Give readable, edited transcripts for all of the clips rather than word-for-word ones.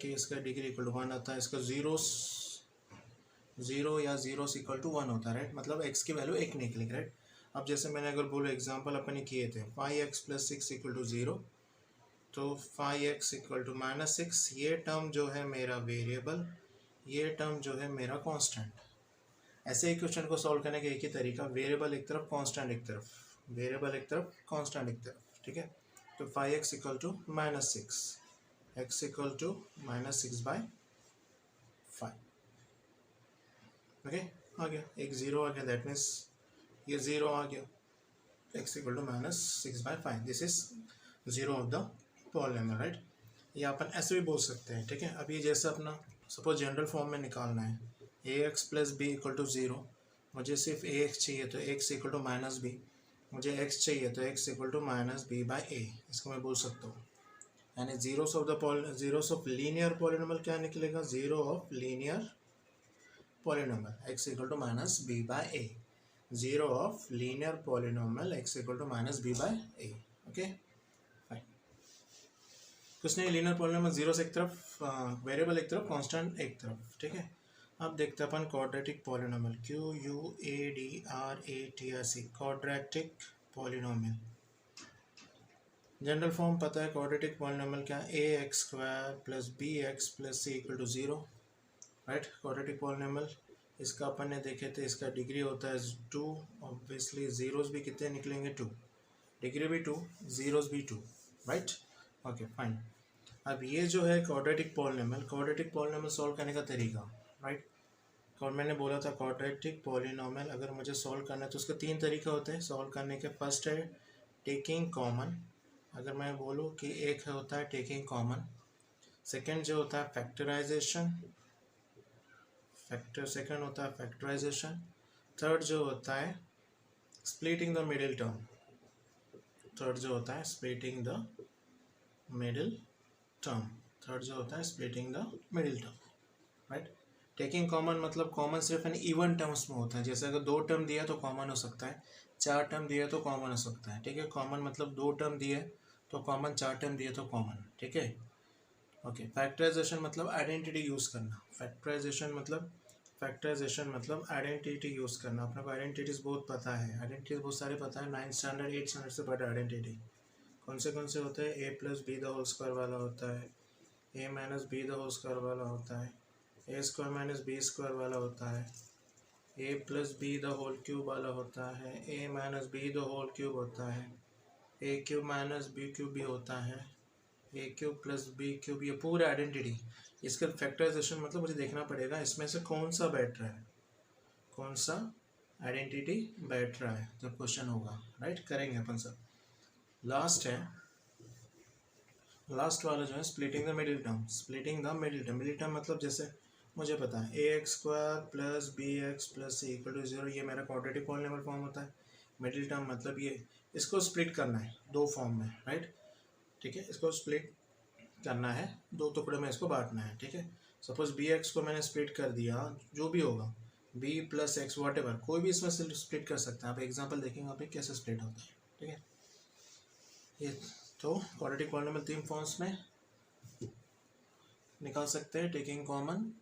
कि इसका degree equal to 1 आता है, इसका ज़ीरो या ज़ीरोस इक्वल टू 1 होता है, राइट। मतलब x की वैल्यू 1 निकलेगी, राइट। अब जैसे मैंने अगर बोलो एग्जांपल अपने किए थे 5x + 6 इक्वल टू 0, तो 5x इक्वल टू -6, ये टर्म जो है मेरा वेरिएबल, ये टर्म जो है मेरा कांस्टेंट। ऐसे इक्वेशन को सॉल्व करने का एक ही तरीका, वेरिएबल एक तरफ कांस्टेंट एक तरफ, वेरिएबल एक तरफ कांस्टेंट एक तरफ, ठीक है। तो 5x equal to -6, x equal to -6/5, okay. आ गया एक ज़ीरो आ गया, दैट मीन्स ये ज़ीरो आ गया, x equal to -6/5, this is zero of the polynomial, right. ये अपन ऐसे भी बोल सकते हैं, ठीक है। अब ये जैसे अपना सपोज जनरल फॉर्म में निकालना है, ax + b इक्वल टू 0, मुझे सिर्फ ax चाहिए तो x इक्वल टू -b, मुझे x चाहिए तो x इक्वल टू -b/a, इसको मैं बोल सकता हूँ। यानी ज़ीरोस ऑफ लीनियर पॉलिनोमियल क्या निकलेगा, zero of linear polynomial x equal to -b/a, zero of linear polynomial x equal to -b/a, okay fine. कुछ नहीं, लीनियर पॉलिनोमियल ज़ीरो से एक तरफ, वेरिएबल एक तरफ, कांस्टेंट एक तरफ, ठीक है। अब देखते हैं अपन quadratic polynomial, QUADRATIC, quadratic polynomial. General form पता है क्वाड्रेटिक पॉलिनोमियल क्या, ax² + bx + c equal to 0, right. Quadratic polynomial इसका अपन ने देखे थे, इसका डिग्री होता है 2, ऑब्वियसली ज़ीरोस भी कितने निकलेंगे 2, डिग्री भी 2, ज़ीरोस भी 2, राइट, ओके फाइन। अब ये जो है क्वाड्रेटिक पॉलिनोमियल सॉल्व करने का तरीका, राइट। और मैंने बोला था क्वाड्रेटिक पॉलिनोमियल अगर मुझे सॉल्व करना है तो उसके 3 तरीके होते हैं सॉल्व करने के। फर्स्ट है टेकिंग कॉमन, अगर मैं बोलूँ कि एक होता है टेकिंग कॉमन, सेकंड जो होता है फैक्टराइजेशन, सेकंड होता है फैक्टराइजेशन, थर्ड जो होता है splitting the middle term, third जो होता है splitting the middle term, third जो होता है splitting the middle term, right. Taking common मतलब कॉमन सिर्फ यानी इवन टर्म्स में होता है, जैसे अगर 2 टर्म दिया तो कॉमन हो सकता है, 4 टर्म दिया तो कॉमन हो सकता है, ठीक है। कॉमन मतलब 2 टर्म दिए तो कॉमन, 4 टर्म दिए तो कॉमन, ठीक है, ओके। फैक्टराइजेशन मतलब आइडेंटिटी यूज़ करना, फैक्टराइजेशन मतलब आइडेंटिटी यूज़ करना। अपने को आइडेंटिटीज़ बहुत पता है, आइडेंटिटीज बहुत सारे पता है, 9th स्टैंडर्ड 8th स्टैंडर्ड से पढ़ा आइडेंटिटी। कौन से होते हैं, a + b the whole square वाला होता है, a - b the whole square वाला होता है, a² - b² वाला होता है, a + b the whole cube वाला होता है, a - b the whole cube होता है, a³ - b³ भी होता है, a³ + b³, ये पूरे आइडेंटिटी। इसका फैक्टराइजेशन मतलब मुझे देखना पड़ेगा इसमें से कौन सा बैठ रहा है, कौन सा आइडेंटिटी बैठ रहा है जब क्वेश्चन होगा, राइट। करेंगे अपन सब। लास्ट है, लास्ट वाला जो है splitting the middle term, middle term मतलब जैसे मुझे पता है ax² + bx + c equal to 0, ये मेरा क्वाड्रेटिक पॉलिनोमियल फॉर्म होता है। मिडिल टर्म मतलब ये, इसको स्प्लिट करना है 2 फॉर्म में, राइट, ठीक है। इसको स्प्लिट करना है, 2 टुकड़े में इसको बांटना है, ठीक है। सपोज bx को मैंने स्प्लिट कर दिया, जो भी होगा b + x वॉटेवर, कोई भी इसमें से स्प्लिट कर सकता है। आप एग्जांपल देखेंगे आप कैसे स्प्लिट होता है, ठीक है। ये तो क्वाड्रेटिक पॉलिनोमियल 3 फॉर्म्स में निकाल सकते हैं। टेकिंग कॉमन,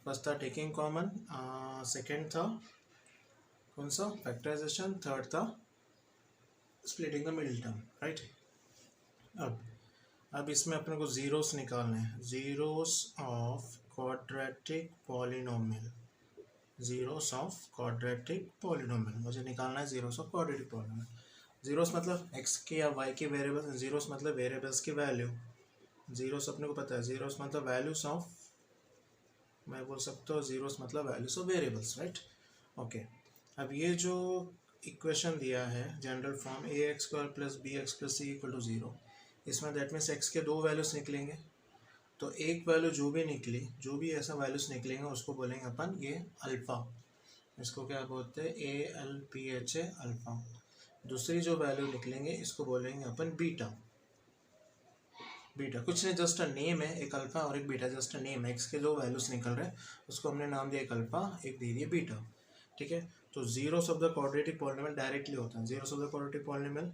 फर्स्ट था टेकिंग कॉमन, सेकेंड था कौन सा, फैक्टराइजेशन, थर्ड था splitting the middle term, right. अब इसमें अपने को ज़ीरोस निकालने हैं, zeros of quadratic polynomial, zeros of quadratic polynomial मुझे निकालना है, zeros of quadratic polynomial. Zeros मतलब x के या y के वेरिएबल, ज़ीरोस मतलब वेरिएबल्स की वैल्यू, ज़ीरोस अपने को पता है, ज़ीरोस मतलब वैल्यूज ऑफ, मैं बोल सकता हूँ ज़ीरोस मतलब values of variables, right, okay. अब ये जो इक्वेशन दिया है general form ax² + bx + c equal to 0, इसमें दैट मीन्स x के 2 वैल्यूज निकलेंगे, तो एक वैल्यू जो भी निकली, जो भी ऐसा वैल्यूज निकलेंगे उसको बोलेंगे अपन ये अल्फ़ा, इसको क्या बोलते हैं ALPHA अल्फ़ा। दूसरी जो वैल्यू निकलेंगे इसको बोलेंगे अपन बीटा, कुछ नहीं, जस्ट अ नेम है, एक अल्फ़ा और एक बीटा, जस्ट अ नेम है। एक्स के जो वैल्यूज निकल रहे हैं उसको हमने नाम दिया एक अल्फ़ा, एक दे दिया बीटा, ठीक है। तो zeros of the quadratic polynomial directly होता है zeros of the quadratic polynomial,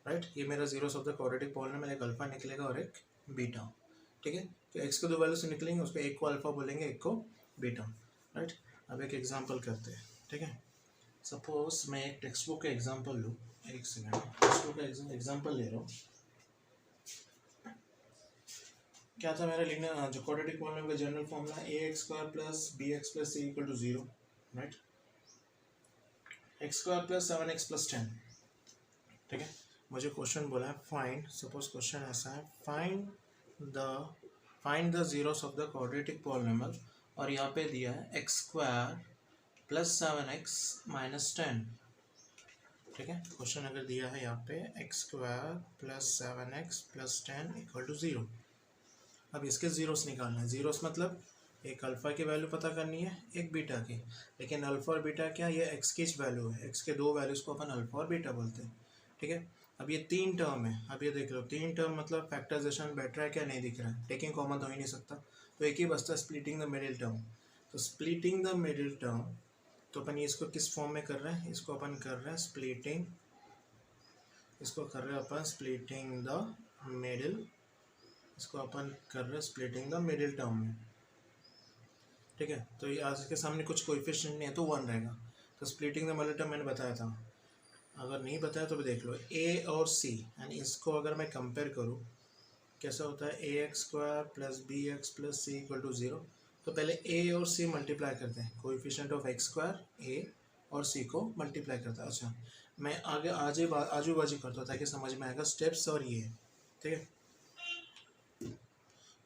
right. ये मेरा zeros of the quadratic polynomial, एक अल्फ़ा निकलेगा और एक बीटा, ठीक है। तो एक्स के दो वैल्यू से निकलेंगे, उसको एक को अल्फा बोलेंगे, एक को बीटा, राइट। अब एक एग्जांपल करते हैं, ठीक है। सपोज मैं एक टेक्स्ट बुक का एग्जांपल लूँ, एक सेकेंड, टेक्स्ट बुक का एग्जांपल ले रहा हूँ। क्या था मेरा लिखना, जो क्वाड्रेटिक पॉलिनोमियल का general formula a x square plus B x plus C equal to 0, right. X square plus 7x plus 10, ठीक है। मुझे क्वेश्चन बोला है फाइंड, सपोज क्वेश्चन ऐसा है, find the zeros of the quadratic polynomial, और यहाँ पे दिया है x square plus 7x minus 10, ठीक है। क्वेश्चन अगर दिया है यहाँ पे x square plus 7x plus 10 equal to 0। अब इसके जीरोस निकालना है। जीरोस मतलब एक अल्फ़ा की वैल्यू पता करनी है, एक बीटा की, लेकिन अल्फ़ा और बीटा क्या, ये एक्स की वैल्यू है, एक्स के दो वैल्यूज़ को अपन अल्फ़ा और बीटा बोलते हैं, ठीक है। अब ये तीन टर्म है, अब ये देख लो तीन टर्म मतलब फैक्टराइजेशन बैठ रहा है क्या, नहीं दिख रहा है, टेकिंग कॉमन तो ही नहीं सकता, तो एक ही बचता है स्प्लिटिंग द मिडिल टर्म। तो स्प्लिटिंग द मिडिल टर्म, तो अपन इसको किस फॉर्म में कर रहे हैं, इसको अपन कर रहे हैं स्प्लिटिंग, इसको कर रहे हैं अपन स्प्लिटिंग द मिडिल, इसको अपन कर रहे हैं स्प्लिटिंग द मिडिल टर्म में, ठीक है। तो ये आज के सामने कुछ कोएफिशिएंट नहीं है तो 1 रहेगा। तो स्प्लिटिंग द मिडिल टर्म मैंने बताया था, अगर नहीं बताया तो भी देख लो। ए और सी, यानी इसको अगर मैं कंपेयर करूँ कैसा होता है, A x square plus B x plus C equal to 0। तो पहले ए और सी मल्टीप्लाई करते हैं, coefficient of X square A और सी को मल्टीप्लाई करता है। अच्छा, मैं आगे आजू बाजू करता हूँ ताकि समझ में आएगा स्टेप्स, और ये ठीक है।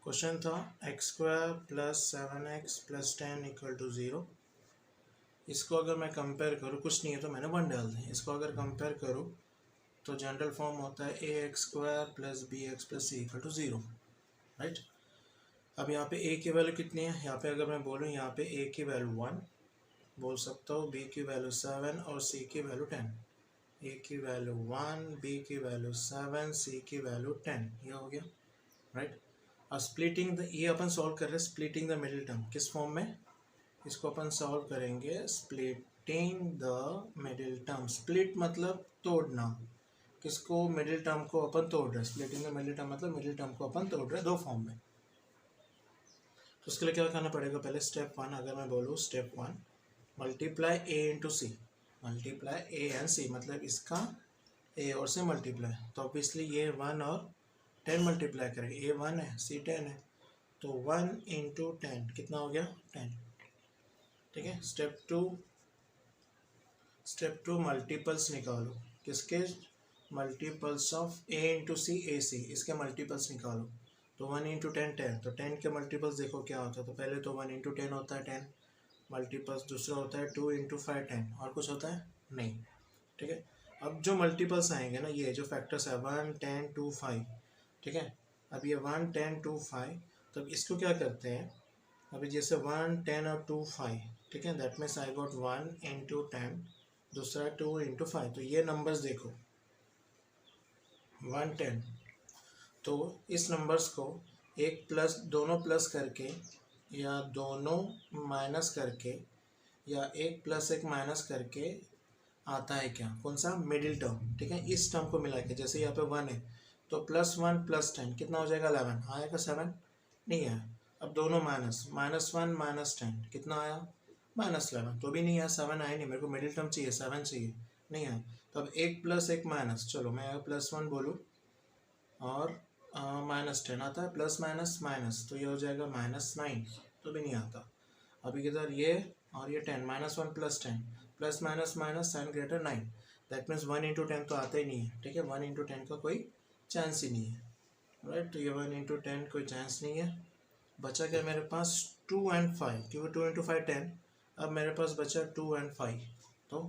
क्वेश्चन था x square plus 7x plus 10 equal to 0। इसको अगर मैं कंपेयर करूँ, कुछ नहीं है तो मैंने 1 डाल दिया, इसको अगर कंपेयर करूँ तो जनरल फॉर्म होता है A x square plus B x plus C equal to 0, right. अब यहाँ पे ए की वैल्यू कितनी है, यहाँ पे अगर मैं बोलूँ यहाँ पे ए की वैल्यू 1 बोल सकता हूँ, बी की वैल्यू 7 और सी की वैल्यू 10। ए की वैल्यू 1, बी की वैल्यू 7, सी की वैल्यू 10, ये हो गया, राइट। अब स्प्लिटिंग द, ये अपन सॉल्व कर रहे हैं स्प्लिटिंग द मिडिल टर्म, किस फॉर्म में, इसको अपन सॉल्व करेंगे splitting the middle term. Split मतलब तोड़ना, किसको, मिडिल टर्म को अपन तोड़ रहे हैं, स्प्लिटिंग द मिडिल टर्म मतलब मिडिल टर्म को अपन तोड़ रहे हैं दो फॉर्म में। तो उसके लिए क्या करना पड़ेगा, पहले स्टेप 1 अगर मैं बोलूँ, step 1 multiply A into C, multiply A and C मतलब इसका ए और से मल्टीप्लाई, तो ऑब्वियसली ये 1 और 10 मल्टीप्लाई करेंगे, ए 1 है सी 10 है, तो 1 इंटू 10 कितना हो गया, 10, ठीक है। स्टेप टू मल्टीपल्स निकालो, किसके, मल्टीपल्स ऑफ ए इंटू सी, ए सी, इसके मल्टीपल्स निकालो। तो 1 इंटू 10 10, तो 10 के मल्टीपल्स देखो क्या होता है, तो पहले तो 1 इंटू 10 होता है 10 मल्टीपल्स, दूसरा होता है 2 इंटू 5 10, और कुछ होता है नहीं, ठीक है। अब जो मल्टीपल्स आएंगे ना, ये जो फैक्टर्स है 1 10 2 5, ठीक है। अब ये 1 10 2 5, तो इसको क्या करते हैं, अभी जैसे 1 10 और 2 5, ठीक है, that means I got 1 into 10, दूसरा 2 इंटू 5, तो ये नंबर्स देखो 1 10, तो इस नंबर्स को एक प्लस, दोनों प्लस करके या दोनों माइनस करके या एक प्लस एक माइनस करके आता है क्या, कौन सा, मिडिल टर्म, ठीक है। इस टर्म को मिला के, जैसे यहाँ पे 1 है तो +1 + 10 कितना हो जाएगा, 11 आएगा, 7 नहीं आया। अब दोनों माइनस, -1 - 10 कितना आया, -11, तो भी नहीं आया, 7 आया नहीं, मेरे को मिडिल टर्म चाहिए, 7 चाहिए, नहीं आया। तो अब एक प्लस एक माइनस, चलो मैं +1 बोलूँ और -10 आता है, प्लस माइनस माइनस, तो ये हो जाएगा -9, तो भी नहीं आता। अभी किधर, ये और ये 10, -1 + 10 plus minus minus 7 > 9, that means 1 into 10 तो आता ही नहीं है, ठीक है। 1 इंटू 10 का कोई चांस ही नहीं है, राइट। तो ये 1 इंटू 10 कोई चांस नहीं है। बचा क्या मेरे पास, 2 और 5, क्योंकि 2 इंटू 5 10, अब मेरे पास बचा 2 और 5, तो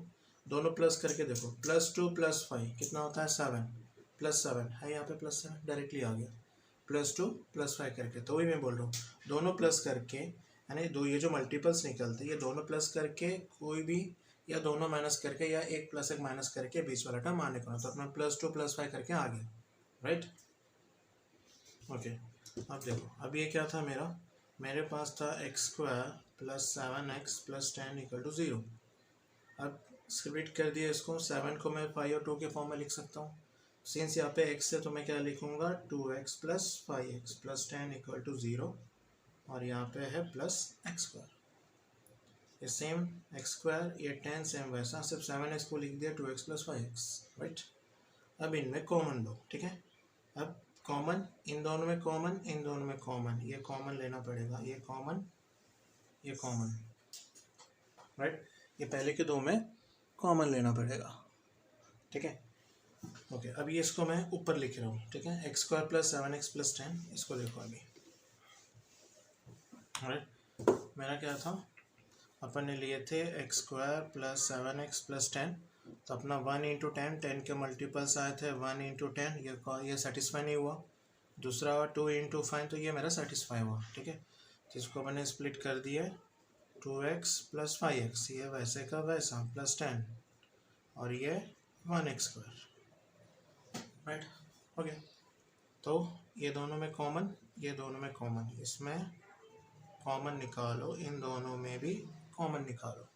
दोनों प्लस करके देखो, +2 + 5 कितना होता है, 7 +7 है, यहाँ पे +7 डायरेक्टली आ गया, +2 + 5 करके, तो वही मैं बोल रहा हूँ, दोनों प्लस करके, यानी दो ये जो मल्टीपल्स निकलते हैं ये दोनों प्लस करके कोई भी, या दोनों माइनस करके, या एक प्लस एक माइनस करके बीच वाला टर्म आने को, तो अपना +2 + 5 करके आ गया, राइट, ओके। अब देखो, अब ये क्या था मेरे पास था x square plus 7x plus 10 equal to 0। अब स्प्लिट कर दिया इसको, 7 को मैं 5 और 2 के फॉर्म में लिख सकता हूँ, सिंस यहाँ पे x है तो मैं क्या लिखूँगा 2x plus 5x plus 10 equal to 0, और यहाँ पे है प्लस एक्स स्क्वायर। ये सेम एक्स स्क्वायर, ये 10 सेम वैसा, सिर्फ 7x को लिख दिया 2x प्लस 5x, राइट। अब इनमें कॉमन लो, ठीक है। अब कॉमन, इन दोनों में कॉमन, इन दोनों में कॉमन, ये कॉमन लेना पड़ेगा, ये कॉमन, ये कॉमन, राइट। ये पहले के दो में कॉमन लेना पड़ेगा, ठीक है। ओके, अब ये इसको मैं ऊपर लिख रहा हूँ, ठीक है। X square plus 7x plus 10, इसको देखो अभी, राइट। मेरा क्या था, अपन ने लिए थे x square plus 7x plus 10, तो अपना 1 इंटू 10, 10 के मल्टीपल्स आए थे 1 इंटू 10, ये सेटिस्फाई नहीं हुआ। दूसरा 2 इंटू 5, तो ये मेरा सेटिस्फाई हुआ, ठीक है। तो इसको मैंने स्प्लिट कर दिया, 2x प्लस 5x, ये वैसे का वैसा प्लस 10, और ये 1x स्क्वायर, राइट। ओके, तो ये दोनों में कॉमन, ये दोनों में कॉमन, इसमें कॉमन निकालो, इन दोनों में भी कॉमन निकालो,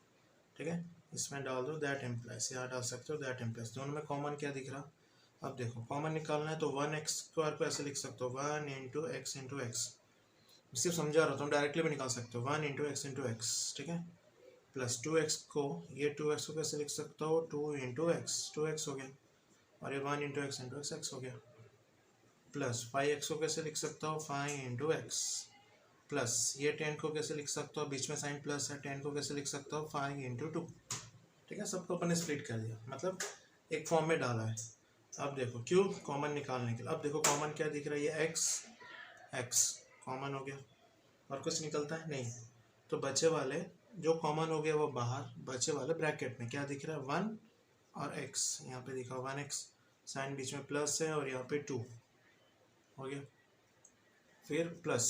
ठीक है। इसमें डाल दो दैट इम्प्लाइज, यहाँ डाल सकते हो दैट इम्प्लाइज। दोनों में कॉमन क्या दिख रहा, अब देखो कॉमन निकालना है तो 1x स्क्वायर को ऐसे लिख सकते हो 1 इंटू एक्स, सिर्फ समझा रहा हूँ, तुम डायरेक्टली भी निकाल सकते हो 1 इंटू एक्स, ठीक है। प्लस 2x को, ये 2x को कैसे लिख सकते हो 2 इंटू एक्स, 2x हो गया, और ये 1 इंटू एक्स एक्स हो गया। प्लस 5x को कैसे लिख सकता हो 5 इंटू एक्स, प्लस ये 10 को कैसे लिख सकता हो, बीच में साइन प्लस है, 10 को कैसे लिख सकता हो 5 इंटू 2, ठीक है। सबको अपन ने स्प्लिट कर दिया, मतलब एक फॉर्म में डाला है। अब देखो क्यों, कॉमन निकालने के लिए। अब देखो कॉमन क्या दिख रहा है, ये एक्स कॉमन हो गया, और कुछ निकलता है नहीं, तो बचे वाले जो कॉमन हो गया वो बाहर, बचे वाले ब्रैकेट में क्या दिख रहा है 1 और x, यहाँ पे दिखा 1x, साइन बीच में प्लस है, और यहाँ पे 2 हो गया, फिर प्लस,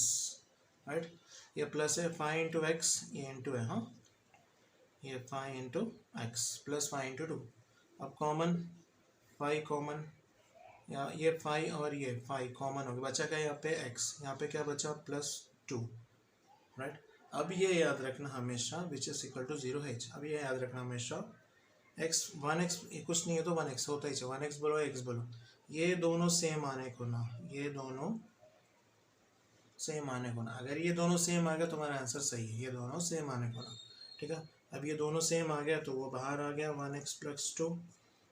राइट। ये प्लस है 5 इंटू एक्स, ये इंटू है, हाँ, ये 5 इंटू एक्स प्लस 5 इंटू 2। अब कॉमन 5 कॉमन, या ये 5 और ये 5 कॉमन हो गया, बचा क्या यहाँ पे x, यहाँ पे क्या बचा प्लस 2, राइट। अब ये याद रखना हमेशा which is equal to 0h, अब ये याद रखना हमेशा x 1x कुछ नहीं है तो 1x होता ही, 1x बोलो x बोलो, ये दोनों सेम आने को ना, ये दोनों सेम आने को ना, अगर ये दोनों सेम आ गया तो हमारा आंसर सही है, ये दोनों सेम आने को ना, ठीक है। अब ये दोनों सेम आ गया तो वो बाहर आ गया 1x प्लस 2,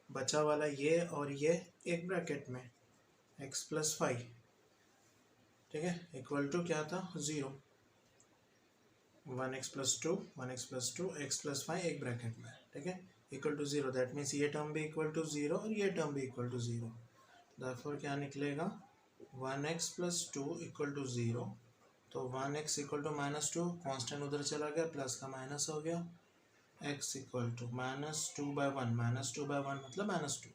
बचा वाला ये और ये एक ब्रैकेट में x प्लस 5, ठीक है, इक्वल टू क्या था 0, 1x plus 2, 1x plus 2, x plus 5 एक ब्रैकेट में, ठीक है, इक्वल टू 0। दैट मीन्स ये टर्म भी इक्वल टू 0 और ये टर्म भी इक्वल टू 0, देयरफॉर क्या निकलेगा 1x प्लस 2 इक्वल टू 0, तो 1x equal to minus 2, constant उधर चला गया, प्लस का माइनस हो गया, x equal to minus 2/1, minus 2/1 मतलब माइनस 2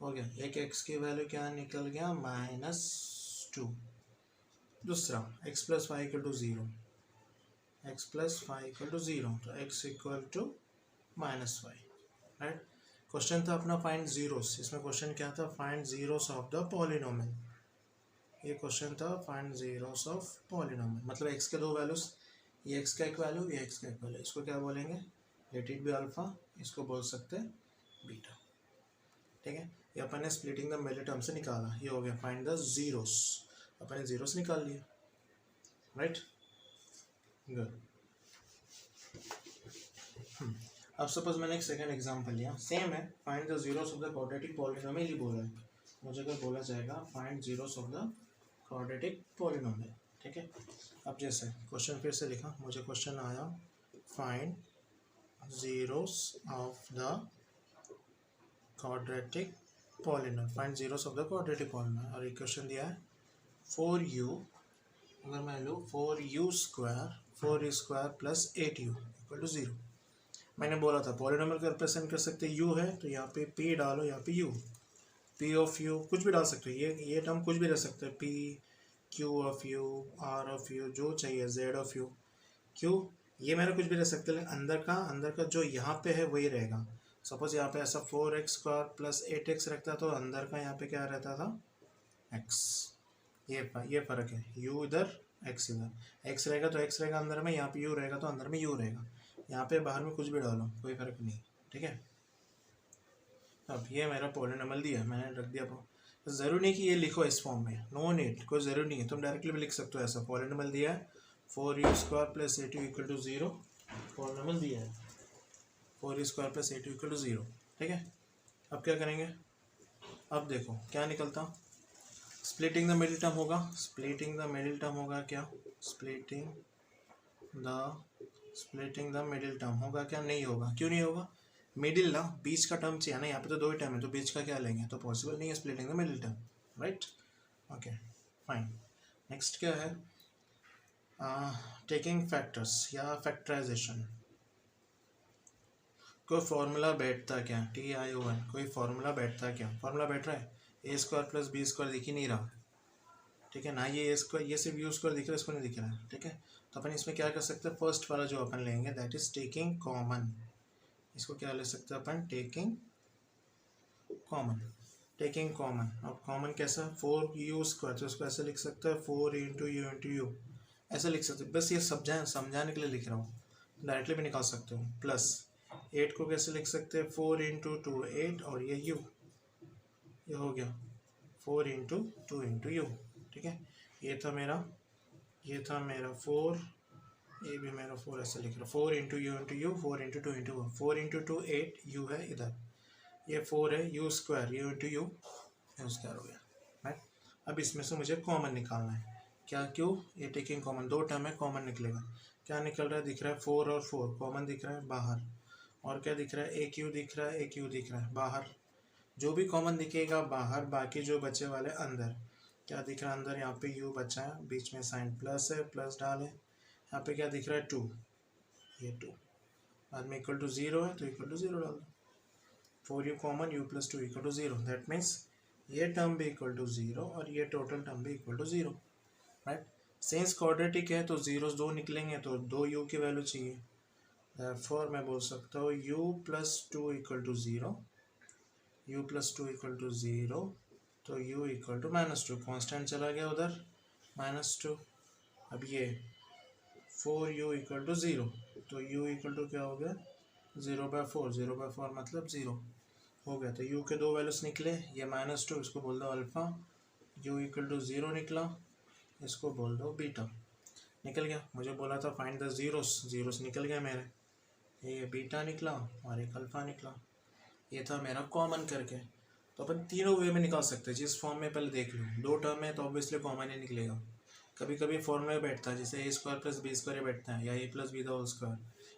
हो गया, एक x की वैल्यू क्या निकल गया -2। दूसरा x plus 5 equal to 0, x plus 5 equal to 0, तो x equal to -5, right. Question था अपना फाइंड जीरोस, इसमें क्वेश्चन क्या था find zeros of the polynomial, ये क्वेश्चन था फाइंड जीरोस ऑफ पॉलिनोमियल, मतलब x के दो वैल्यूज, ये x का एक वैल्यू, ये x का एक वैल्यू, इसको क्या बोलेंगे लेट इट बी अल्फा, इसको बोल सकते हैं बीटा, ठीक है। ये अपन ने स्प्लिटिंग द मिडिल टर्म से निकाला, ये हो गया फाइंड द जीरोस, अपन ने जीरोस निकाल लिए, राइट, गुड। अब सपोज मैंने एक सेकंड एग्जांपल लिया, सेम है, find the zeros of the quadratic polynomial ही बोला है, मुझे अगर बोला जाएगा find zeros of the quadratic polynomial, ठीक है। अब जैसे क्वेश्चन फिर से लिखा, मुझे क्वेश्चन आया find zeros of the quadratic polynomial, find zeros of the quadratic polynomial, और एक क्वेश्चन दिया है 4u, अगर मैं लूँ 4u square plus 8u equal to 0। मैंने बोला था पॉलिनोमियल का रिप्रेजेंट कर सकते u है, तो यहाँ पे p डालो, यहाँ पे u, p ऑफ u कुछ भी डाल सकते हो, ये टर्म कुछ भी रह सकता है, p q of u, r of u, जो चाहिए, z ऑफ u, q, ये मेरा कुछ भी रह सकता है, लेकिन अंदर का जो यहाँ पे है वही रहेगा। सपोज यहाँ पे ऐसा 4x स्क्वायर प्लस 8x रखता तो अंदर का यहाँ पे क्या रहता था x, ये फर्क है, u इधर x इधर, x रहेगा तो x रहेगा अंदर में, यहाँ पे u रहेगा तो अंदर में u रहेगा, यहाँ पे बाहर में कुछ भी डालो कोई फर्क नहीं, ठीक है। अब ये मेरा पॉलिनोमियल दिया है, मैंने रख दिया। ज़रूरी नहीं कि ये लिखो इस फॉर्म में, नो नीड, कोई ज़रूरी नहीं है, तुम डायरेक्टली भी लिख सकते हो ऐसा। पॉलिनोमियल दिया है 4u² + a2 = 0, पॉलिनोमियल दिया है 4u² + a2 = 0, ठीक है। अब क्या करेंगे, अब देखो क्या निकलता, स्प्लिटिंग द मिडिल टर्म होगा, स्प्लिटिंग द मिडिल टर्म होगा क्या, स्प्लिटिंग द मिडिल टर्म होगा क्या, नहीं होगा। क्यों नहीं होगा, मिडिल ना बीच का टर्म चाहिए ना, यहाँ पे तो दो ही टर्म है, तो बीच का क्या लेंगे, तो पॉसिबल नहीं है splitting the middle term, right. Okay fine. Next क्या है, टेकिंग फैक्टर्स या फैक्टराइजेशन। कोई फॉर्मूला बैठता क्या, TION, कोई फॉर्मूला बैठता क्या, फॉर्मूला बैठ रहा है a² + b² दिख ही नहीं रहा, ठीक है ना, ये a², ये सिर्फ u² दिख रहा है, इसको नहीं दिख रहा है, ठीक है। तो अपन इसमें क्या कर सकते हैं, फर्स्ट वाला जो अपन लेंगे दैट इज टेकिंग कॉमन, इसको क्या ले सकते हैं अपन, टेकिंग कॉमन, टेकिंग कॉमन। अब कॉमन कैसा, 4u², तो इसको ऐसे लिख सकते हैं 4 × u × u, ऐसे लिख सकते हैं, बस ये समझाने के लिए लिख रहा हूँ, डायरेक्टली भी निकाल सकते हो। प्लस 8 को कैसे लिख सकते हैं, 4 × 2 8, और ये u, ये हो गया 4 × 2 × u, ठीक है। ये था मेरा 4, ये भी मेरा 4, ऐसे लिख रहा, 4 × u × u, 4 × 2 × u, 4 × 2 8, u है इधर, ये 4 है, u² u × u हो गया, राइट। अब इसमें से मुझे कॉमन निकालना है, क्या, क्यों, ये टेकिंग कॉमन, दो टर्म है, कॉमन निकलेगा। क्या निकल रहा है, दिख रहा है 4 और 4 कॉमन दिख रहा है बाहर, और क्या दिख रहा है, एक u दिख रहा है, एक u दिख रहा है बाहर, जो भी कॉमन दिखेगा बाहर, बाकी जो बचे वाले अंदर। क्या दिख रहा है अंदर, यहाँ पे u बचा है, बीच में साइन प्लस है, प्लस डाले, यहाँ पे क्या दिख रहा है 2, ये 2, बाद में इक्वल टू 0 है, तो इक्वल टू 0 डाल दो, 4u common, u + 2 = 0, that means ये टर्म भी इक्वल टू 0 और ये टोटल टर्म भी equal to 0, right. Since quadratic है तो जीरोस दो निकलेंगे, तो 2u की वैल्यू चाहिए, therefore मैं बोल सकता हूँ u + 2 = 0, u + 2 = 0, तो u = -2, कांस्टेंट चला गया उधर, -2। अब ये 4u = 0, तो u = क्या हो गया, 0/4, 0/4 मतलब 0 हो गया। तो u के दो वैल्यूज निकले, ये -2, इसको बोल दो अल्फ़ा, u = 0 निकला, इसको बोल दो बीटा, निकल गया। मुझे बोला था फाइंड द जीरोस निकल गए मेरे, ये बीटा निकला और एक अल्फ़ा निकला, ये था मेरा कॉमन करके। तो अपन तीनों वे में निकाल सकते हैं, जिस फॉर्म में पहले देख लो, दो टर्म है तो ऑब्वियसली कॉमन ही निकलेगा। कभी कभी फॉर्मूला बैठता है, जैसे a² + b² बैठता है, या a + b²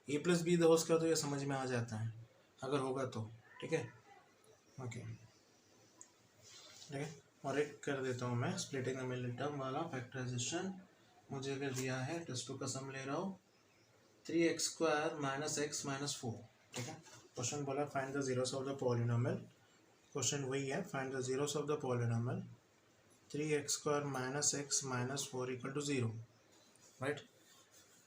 a + b² तो ये समझ में आ जाता है अगर होगा तो, ठीक है। ओके ठीक है, और एक कर देता हूँ मैं, स्प्लिटिंग द मिडिल टर्म वाला फैक्टराइजेशन। मुझे अगर दिया है, टेस्ट 2 का सम ले रहा हूँ, 3x² - x - 4, ठीक है। क्वेश्चन बोला find the zeros of the polynomial, question वही है, find the zeros of the polynomial 3x² - x - 4 = 0, right.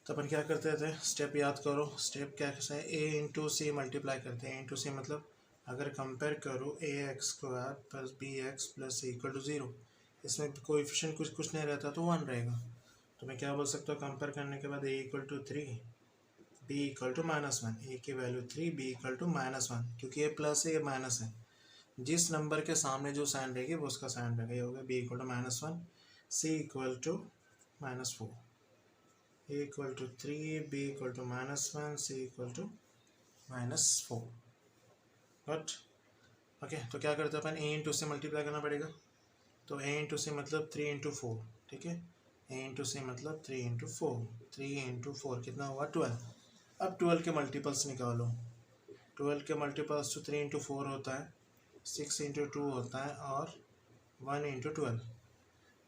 तो अपन क्या करते थे, स्टेप याद करो, स्टेप क्या है, a × c मल्टीप्लाई करते हैं, a × c मतलब अगर कंपेयर करो ax² + bx + c = 0, इसमें कोएफिशिएंट कुछ नहीं रहता तो 1 रहेगा। तो मैं क्या बोल सकता हूँ, कंपेयर करने के बाद a = 3, b = -1, a की वैल्यू 3, b = -1, क्योंकि ये प्लस है ये माइनस है, जिस नंबर के सामने जो साइन रहेगी वो उसका साइन रहेगा, ये होगा b = -1, c = -4, a = 3, b = -1, c = -4, but okay. तो क्या करते हैं अपन, a × c मल्टीप्लाई करना पड़ेगा, तो a × c मतलब 3 × 4, ठीक है, a × c मतलब 3 × 4, 3 × 4 कितना हुआ 12। अब 12 के मल्टीपल्स निकालो, 12 के मल्टीपल्स तो 3 × 4 होता है, 6 × 2 होता है, और 1 × 12,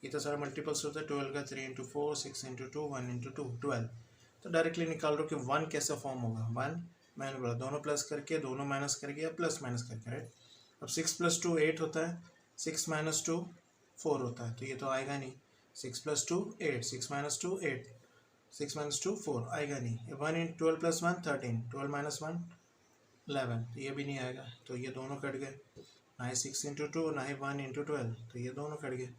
ये तो सारा मल्टीपल्स होता है 12 का, 3 × 4, 6 × 2, 1 × 2, 12। तो डायरेक्टली निकाल लो कि 1 कैसे फॉर्म होगा, 1 मैंने बोला दोनों प्लस करके, दोनों माइनस करके, या प्लस माइनस करके, राइट। अब 6 + 2 8 होता है, 6 - 2 4 होता है, तो ये तो आएगा नहीं, 6 + 2 8, 6 - 2 8, 6 - 2 4 आएगा नहीं। 1 × 12 + 1 13, 12 - 1 11, तो ये भी नहीं आएगा, तो ये दोनों कट गए, ना ही 6 × 2 ना ही 1 × 12, तो ये दोनों कट गए,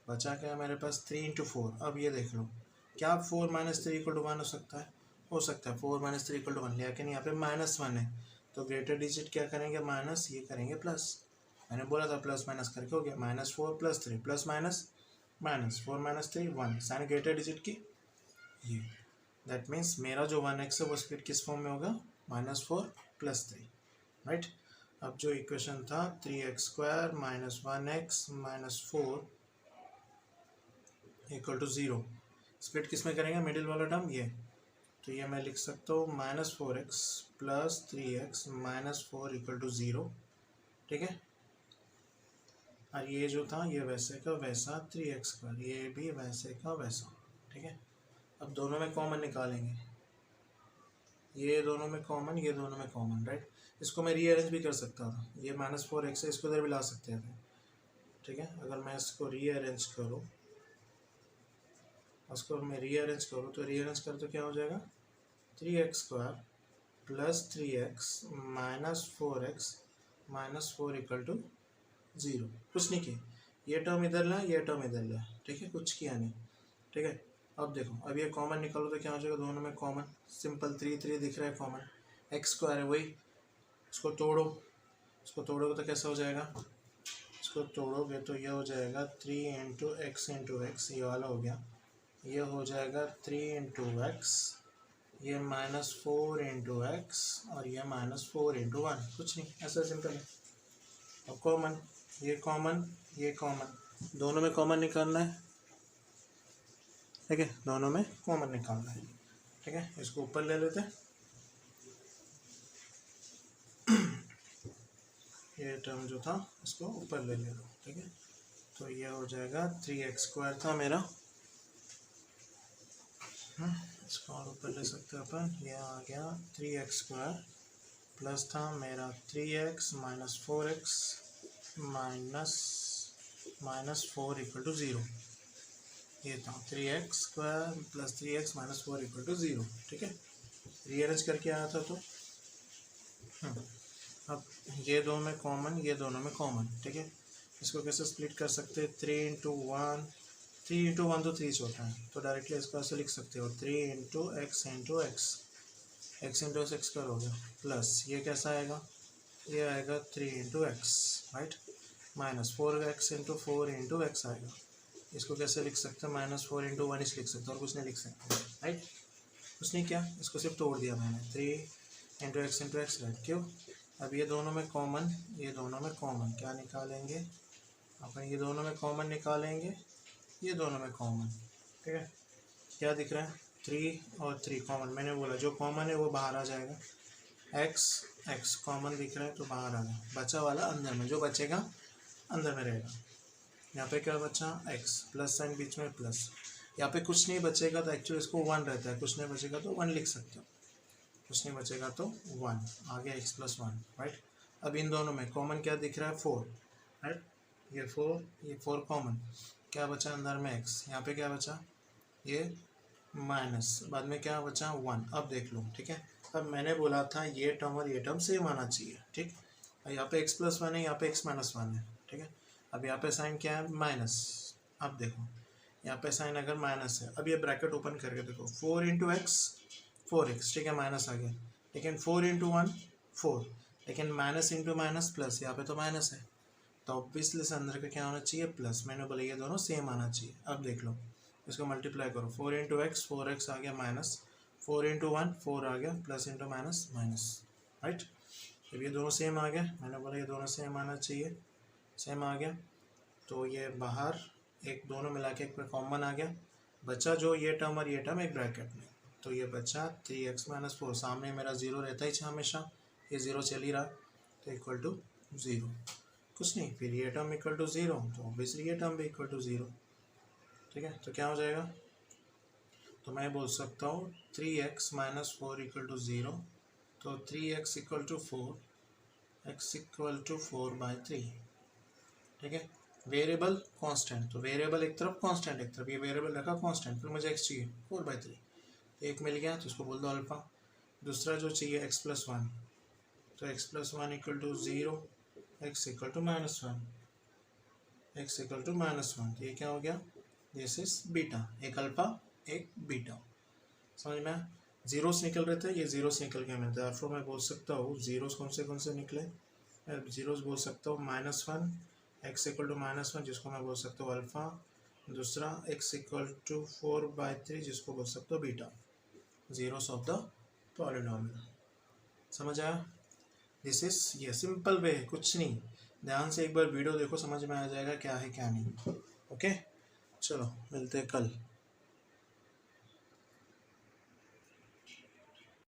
बचा क्या मेरे पास 3 × 4। अब ये देख लो, क्या 4 - 3 = 1 हो सकता है, हो सकता है 4 - 3 = 1, लेकिन यहाँ पे -1 है, तो ग्रेटर डिजिट क्या करेंगे माइनस, ये करेंगे प्लस। मैंने बोला था प्लस माइनस करके हो गया, -4 + 3 plus minus -4 - 3 1 sign greater digit की ये। दैट मीन्स मेरा जो 1x है वो स्प्लिट किस फॉर्म में होगा, -4 + 3 राइट। अब जो इक्वेशन था 3x² - 1x - 4 = 0, स्प्लिट किस में करेंगे, मिडिल वाला टर्म ये। तो ये मैं लिख सकता हूँ -4x + 3x - 4 = 0, ठीक है। और ये जो था ये वैसे का वैसा 3x², ये भी वैसे का वैसा, ठीक है। अब दोनों में कॉमन निकालेंगे, ये दोनों में कॉमन, ये दोनों में कॉमन, राइट। इसको मैं रीअरेंज भी कर सकता था, ये -4x है, इसको इधर भी ला सकते थे, ठीक है। अगर मैं इसको रीअरेंज करूँ, उसको मैं रीअरेंज करूँ तो रीअरेंज कर तो क्या हो जाएगा, 3x² + 3x - 4x - 4 = 0। कुछ नहीं किया, ये टर्म इधर ला, ये टर्म इधर ला, ठीक है, कुछ किया नहीं, ठीक है। अब देखो, अब ये कॉमन निकालो तो क्या हो जाएगा, दोनों में कॉमन, सिंपल 3 दिख रहा है कॉमन, x² है वही, इसको तोड़ो, इसको तोड़ोगे तो कैसा हो जाएगा, इसको तोड़ोगे तो ये हो जाएगा 3 × x × x, ये वाला हो गया, ये हो जाएगा 3 × x, ये -4 × x और ये -4 × 1, कुछ नहीं, ऐसा सिंपल है। अब कॉमन, ये कॉमन, ये कॉमन, दोनों में कॉमन निकालना है, ठीक है, दोनों में कॉमन निकालना है, ठीक है। इसको ऊपर ले लेते हैं, ये टर्म जो था इसको ऊपर ले ले लो, ठीक है। तो ये हो जाएगा 3x² था मेरा, इसको और ऊपर ले सकते हैं अपन, ये आ गया 3x² प्लस था मेरा 3x - 4x -4 = 0, ये था 3x² + 3x - 4 = 0, ठीक है। रीअरेंज करके आया था तो अब ये दोनों में कॉमन, ये दोनों में कॉमन, ठीक है। इसको कैसे स्प्लिट कर सकते हैं, 3 × 1, 3 × 1 तो 3 छोटा है, तो डायरेक्टली इसको ऐसे लिख सकते हो 3 × x × x, x × x² हो गया, प्लस ये कैसा आएगा, ये आएगा 3 × x, राइट, -4x × 4 × x आएगा। इसको कैसे लिख सकते हैं, -4 × 1 लिख सकते हैं, और कुछ नहीं लिख सकते, राइट। कुछ नहीं किया, इसको सिर्फ तोड़ दिया मैंने, 3 × x × x, राइट। क्यों, अब ये दोनों में कॉमन, ये दोनों में कॉमन, क्या निकालेंगे अपन, ये दोनों में कॉमन निकालेंगे, ये दोनों में कॉमन, ठीक है। क्या दिख रहा है, 3 और 3 कॉमन, मैंने बोला जो कॉमन है वो बाहर आ जाएगा, x कॉमन दिख रहा है तो बाहर आ गया, बचा वाला अंदर में, जो बचेगा अंदर में रहेगा। यहाँ पे क्या बचा, x, प्लस साइन बीच में प्लस, यहाँ पे कुछ नहीं बचेगा तो एक्चुअली इसको 1 रहता है, कुछ नहीं बचेगा तो 1 लिख सकते हो, कुछ नहीं बचेगा तो 1 आ गया, x + 1, राइट। अब इन दोनों में कॉमन क्या दिख रहा है, 4, राइट, ये 4 कॉमन, क्या बचा अंदर में x, यहाँ पे क्या बचा, ये माइनस, बाद में क्या बचा 1। अब देख लो, ठीक है। अब मैंने बोला था ये टर्म और ये टर्म सेम आना चाहिए, ठीक। यहाँ पे x + 1 है, यहाँ पे x - 1 है, ठीक है। अब यहाँ पे साइन क्या है, माइनस, अब देखो यहाँ पे साइन अगर माइनस है, अब ये ब्रैकेट ओपन करके देखो, 4 × x 4x, ठीक है, माइनस आ गया, लेकिन 4 × 1 4, लेकिन माइनस इंटू माइनस प्लस, यहाँ पे तो माइनस है, तो ऑब्वियसली इस अंदर का क्या होना चाहिए, प्लस। मैंने बोला ये दोनों सेम आना चाहिए। अब देख लो, इसको मल्टीप्लाई करो, 4 × x 4x आ गया माइनस, 4 × 1 4 आ गया, plus into minus minus, right. जब ये दोनों सेम आ गया, मैंने बोला ये दोनों सेम आना चाहिए, सेम आ गया, तो ये बाहर एक दोनों मिला के एक पे कॉमन आ गया, बचा जो ये टर्म और ये टर्म एक ब्रैकेट में, तो ये बचा 3x - 4, सामने मेरा 0 रहता ही हमेशा, ये 0 चल ही रहा, तो = 0, कुछ नहीं, फिर ये टर्म = 0, तो ऑब्वियसली ये टर्म भी = 0, ठीक है। तो क्या हो जाएगा, तो मैं बोल सकता हूँ 3x - 4 = 0, तो 3x = 4, x = 4/3, ठीक है। वेरिएबल कांस्टेंट, तो वेरिएबल एक तरफ कांस्टेंट एक तरफ, ये वेरिएबल रखा कांस्टेंट, फिर मुझे x चाहिए 4/3, एक मिल गया तो इसको बोल दो अल्फा। दूसरा जो चाहिए x + 1, तो x + 1 = 0, x = -1, x = -1, तो ये क्या हो गया, दिस इज बीटा, एक अल्फा एक बीटा, समझ में। जीरोस निकल रहे थे, ये जीरोस निकल के मिलते हैं। फिर मैं बोल सकता हूँ जीरोस कौन से निकले, जीरोस बोल सकता हूँ -1 x इक्वल टू -1 जिसको मैं बोल सकता हूँ अल्फ़ा, दूसरा x इक्वल टू 4/3 जिसको बोल सकता हूँ beta, zeros of the polynomial. समझ आया? दिस इज ये सिंपल वे है, कुछ नहीं, ध्यान से एक बार वीडियो देखो, समझ में आ जाएगा क्या है क्या नहीं। ओके, चलो मिलते हैं कल।